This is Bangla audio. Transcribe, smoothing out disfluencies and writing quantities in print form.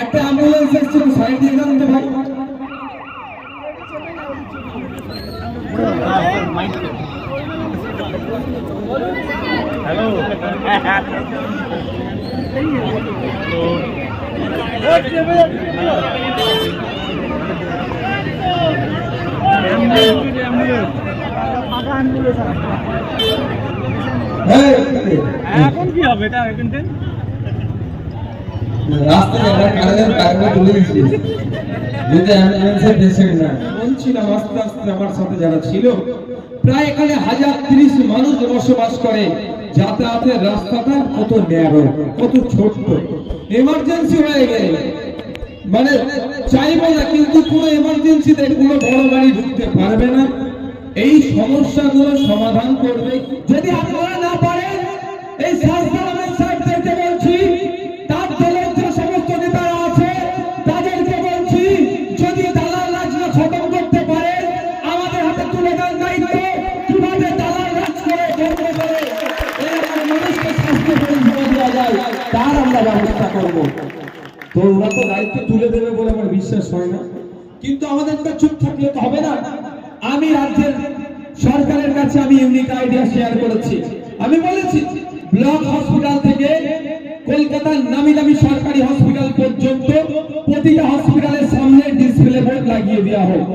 একটা অ্যাম্বুলেন্স এসছে, সাইড দিয়ে যান তো ভাই। হ্যালো, এখন কি হবে এটা? এখন বলছিলাম আস্তে আস্তে আমার সাথে যারা ছিল, প্রায় এখানে 1030 মানুষ বসবাস করে। যাতায়াতের রাস্তাটা কত ন্যারো, কত ছোট, এমার্জেন্সি হয়ে গেলে মানে চাইবো না, কিন্তু কোনো এমার্জেন্সিতে কোনো বড় গাড়ি ঢুকতে পারবে না। এই সমস্যাগুলো সমাধান করবে যদি আপনারা না পারেন। এই সার্ভিস সাইড থেকে বলছি, তার দলের যে সমস্ত নেতারা আছে তাদেরকে বলছি, যদি দালাল রাজ না খতম করতে পারে আমাদের হাতে তুলে দেন দায়িত্ব, কিভাবে দালাল রাজ করে বন্ধ করে এরকম মানুষকে স্বাস্থ্য পরিষেবা দেওয়া যায় তার আমরা ব্যবস্থা করব। তো ওরা তো দায়িত্ব তুলে দেবে বলে আমার বিশ্বাস হয় না, কিন্তু আমাদের তো চুপ থাকলে তো হবে না। আমি রাজ্যের সরকারের কাছে আমি ইউনিক আইডিয়া শেয়ার করেছি। আমি বলেছি ব্লক হসপিটাল থেকে কলকাতার নামি দামি সরকারি হসপিটাল পর্যন্ত প্রতিটা হসপিটালের সামনে ডিসপ্লে বোর্ড লাগিয়ে দেওয়া হোক।